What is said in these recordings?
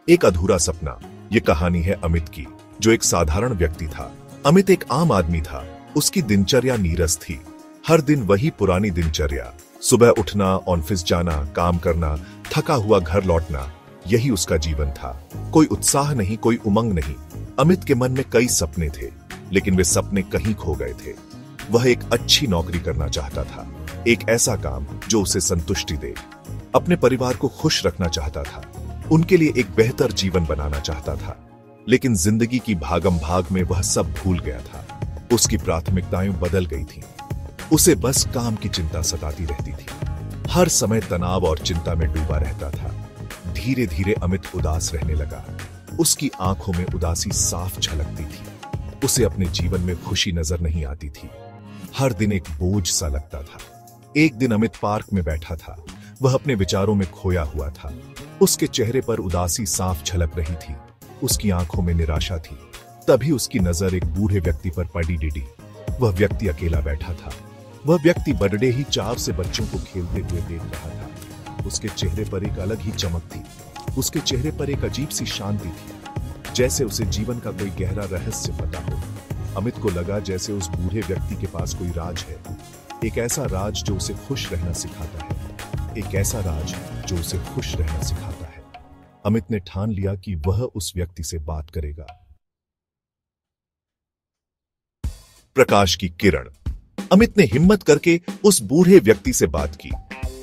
एक अधूरा सपना। ये कहानी है अमित की, जो एक साधारण व्यक्ति था। अमित एक आम आदमी था। उसकी दिनचर्या नीरस थी। हर दिन वही पुरानी दिनचर्या, सुबह उठना, ऑफिस जाना, काम करना, थका हुआ घर लौटना, यही उसका जीवन था। कोई उत्साह नहीं, कोई उमंग नहीं। अमित के मन में कई सपने थे, लेकिन वे सपने कहीं खो गए थे। वह एक अच्छी नौकरी करना चाहता था, एक ऐसा काम जो उसे संतुष्टि दे। अपने परिवार को खुश रखना चाहता था, उनके लिए एक बेहतर जीवन बनाना चाहता था। लेकिन जिंदगी की भागम भाग में वह सब भूल गया था। उसकी प्राथमिकताएं बदल गई थीं। उसे बस काम की चिंता सताती रहती थी। हर समय तनाव और चिंता में डूबा रहता था। धीरे धीरे अमित उदास रहने लगा। उसकी आंखों में उदासी साफ झलकती थी। उसे अपने जीवन में खुशी नजर नहीं आती थी। हर दिन एक बोझ सा लगता था। एक दिन अमित पार्क में बैठा था। वह अपने विचारों में खोया हुआ था। उसके चेहरे पर उदासी साफ झलक रही थी। उसकी आंखों में निराशा थी। तभी उसकी नजर एक बूढ़े व्यक्ति पर पड़ी। डिडी। वह व्यक्ति अकेला बैठा था। वह व्यक्ति बर्थडे ही 4 से बच्चों को खेलते हुए देख रहा था। उसके चेहरे पर एक अलग ही चमक थी। उसके चेहरे पर एक अजीब सी शांति थी, जैसे उसे जीवन का कोई गहरा रहस्य पता हो। अमित को लगा जैसे उस बूढ़े व्यक्ति के पास कोई राज है, एक ऐसा राज जो उसे खुश रहना सिखाता है, एक ऐसा राज जो उसे खुश रहना सिखाता है। अमित ने ठान लिया कि वह उस व्यक्ति से बात करेगा। प्रकाश की किरण। अमित ने हिम्मत करके उस बूढ़े व्यक्ति से बात की।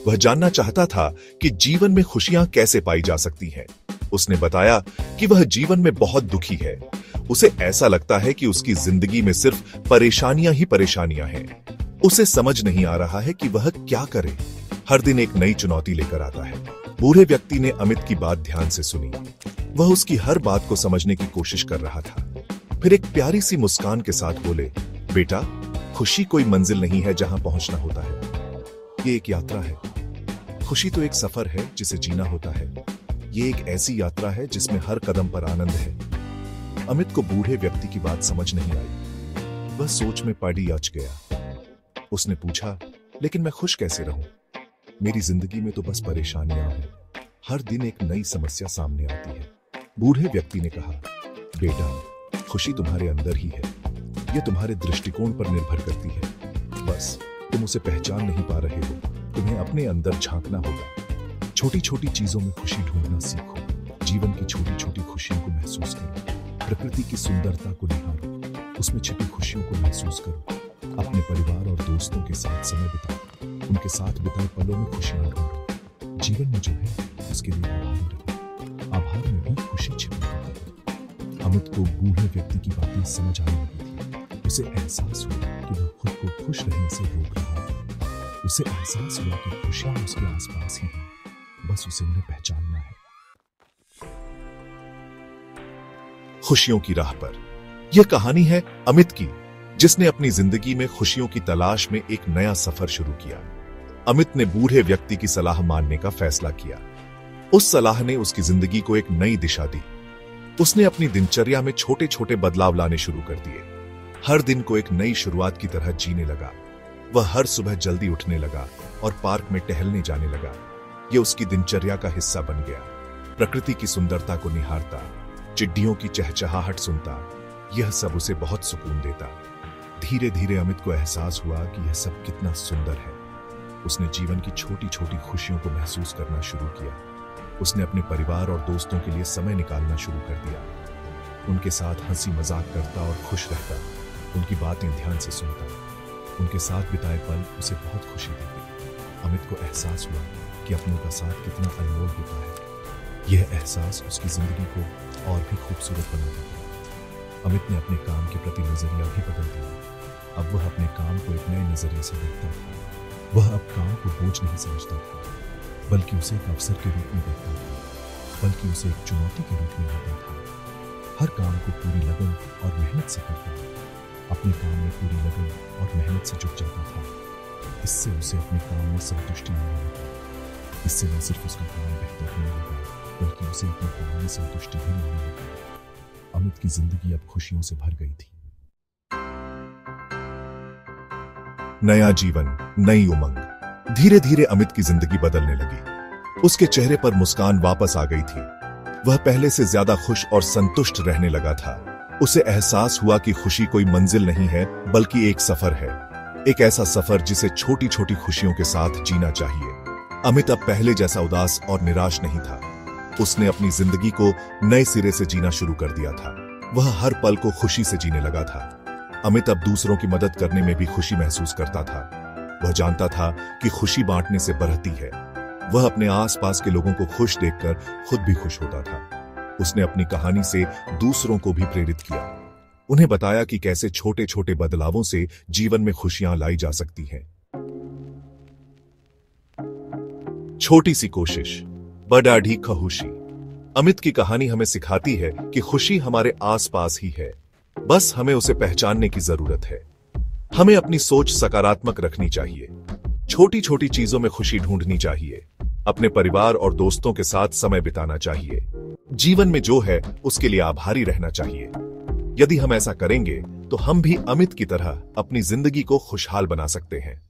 वह जानना चाहता था कि जीवन में खुशियां कैसे पाई जा सकती हैं। उसने बताया कि वह जीवन में बहुत दुखी है। उसे ऐसा लगता है कि उसकी जिंदगी में सिर्फ परेशानियां ही परेशानियां हैं। उसे समझ नहीं आ रहा है कि वह क्या करे। हर दिन एक नई चुनौती लेकर आता है। बूढ़े व्यक्ति ने अमित की बात ध्यान से सुनी। वह उसकी हर बात को समझने की कोशिश कर रहा था। फिर एक प्यारी सी मुस्कान के साथ बोले, बेटा, खुशी कोई मंजिल नहीं है जहां पहुंचना होता है। ये एक यात्रा है। खुशी तो एक सफर है जिसे जीना होता है। ये एक ऐसी यात्रा है जिसमें हर कदम पर आनंद है। अमित को बूढ़े व्यक्ति की बात समझ नहीं आई। वह सोच में पड़ी अच गया। उसने पूछा, लेकिन मैं खुश कैसे रहूं? मेरी जिंदगी में तो बस परेशानियां हैं। हर दिन एक नई समस्या सामने आती है। बूढ़े व्यक्ति ने कहा, बेटा, खुशी तुम्हारे अंदर ही है। यह तुम्हारे दृष्टिकोण पर निर्भर करती है। बस तुम उसे पहचान नहीं पा रहे हो। तुम्हें अपने अंदर झांकना होगा। छोटी छोटी चीजों में खुशी ढूंढना सीखो। जीवन की छोटी छोटी खुशियों को महसूस करो। प्रकृति की सुंदरता को निहारो। उसमें छिपी खुशियों को महसूस करो। अपने परिवार और दोस्तों के साथ समय बिताओ। उनके साथ बिताए पलों में खुशियां ढूंढो। जीवन में जो है उसके लिए आभारी रहो। आभार में भी खुशी छिपी है। अमित को बूढ़े व्यक्ति की बातें समझ आने लगी थी। उसे एहसास हुआ कि वह खुद को खुश रहने से रोक रहा है। उसे एहसास हुआ कि खुशियां उसके आसपास ही हैं, बस उसे उन्हें पहचानना है। खुशियों की राह पर। यह कहानी है अमित की, जिसने अपनी जिंदगी में खुशियों की तलाश में एक नया सफर शुरू किया। अमित ने बूढ़े व्यक्ति की सलाह मानने का फैसला किया। उस सलाह ने उसकी जिंदगी को एक नई दिशा दी। उसने अपनी दिनचर्या में छोटे छोटे बदलाव लाने शुरू कर दिए। हर दिन को एक नई शुरुआत की तरह जीने लगा। वह हर सुबह जल्दी उठने लगा और पार्क में टहलने जाने लगा। यह उसकी दिनचर्या का हिस्सा बन गया। प्रकृति की सुंदरता को निहारता, चिड़ियों की चहचहाहट सुनता, यह सब उसे बहुत सुकून देता। धीरे धीरे अमित को एहसास हुआ कि यह सब कितना सुंदर है। उसने जीवन की छोटी छोटी खुशियों को महसूस करना शुरू किया। उसने अपने परिवार और दोस्तों के लिए समय निकालना शुरू कर दिया। उनके साथ हंसी मजाक करता और खुश रहता। उनकी बातें ध्यान से सुनता। उनके साथ बिताए पल उसे बहुत खुशी देते। अमित को एहसास हुआ कि अपनों का साथ कितना अनमोल होता है। यह एहसास उसकी जिंदगी को और भी खूबसूरत बना देता। अमित ने अपने काम के प्रति नजरिया भी बदल दिया। अब वह अपने काम को एक नए नजरिए से देखता था। वह अब काम को बोझ नहीं समझता था, बल्कि उसे एक अवसर के रूप में देखता था, बल्कि उसे एक चुनौती के रूप में लेता था। हर काम को पूरी लगन और मेहनत से करता था। अपने काम में पूरी लगन और मेहनत से जुट जाता था। इससे उसे अपने काम में संतुष्टि मिलने लगी। इससे न सिर्फ उसका काम बेहतर होने लगा, बल्कि उसे अपने काम में संतुष्टि भी मिलने लगी। अमित की जिंदगी अब खुशियों से भर गई थी। नया जीवन, नई उमंग। धीरे धीरे अमित की जिंदगी बदलने लगी। उसके चेहरे पर मुस्कान वापस आ गई थी। वह पहले से ज्यादा खुश और संतुष्ट रहने लगा था। उसे एहसास हुआ कि खुशी कोई मंजिल नहीं है, बल्कि एक सफर है। एक ऐसा सफर जिसे छोटी छोटी खुशियों के साथ जीना चाहिए। अमित अब पहले जैसा उदास और निराश नहीं था। उसने अपनी जिंदगी को नए सिरे से जीना शुरू कर दिया था। वह हर पल को खुशी से जीने लगा था। अमित अब दूसरों की मदद करने में भी खुशी महसूस करता था। वह जानता था कि खुशी बांटने से बढ़ती है। वह अपने आसपास के लोगों को खुश देखकर खुद भी खुश होता था। उसने अपनी कहानी से दूसरों को भी प्रेरित किया। उन्हें बताया कि कैसे छोटे छोटे बदलावों से जीवन में खुशियां लाई जा सकती हैं। छोटी सी कोशिश, बड़ी खुशी। अमित की कहानी हमें सिखाती है कि खुशी हमारे आसपास ही है, बस हमें उसे पहचानने की जरूरत है। हमें अपनी सोच सकारात्मक रखनी चाहिए। छोटी छोटी चीजों में खुशी ढूंढनी चाहिए। अपने परिवार और दोस्तों के साथ समय बिताना चाहिए। जीवन में जो है उसके लिए आभारी रहना चाहिए। यदि हम ऐसा करेंगे तो हम भी अमित की तरह अपनी जिंदगी को खुशहाल बना सकते हैं।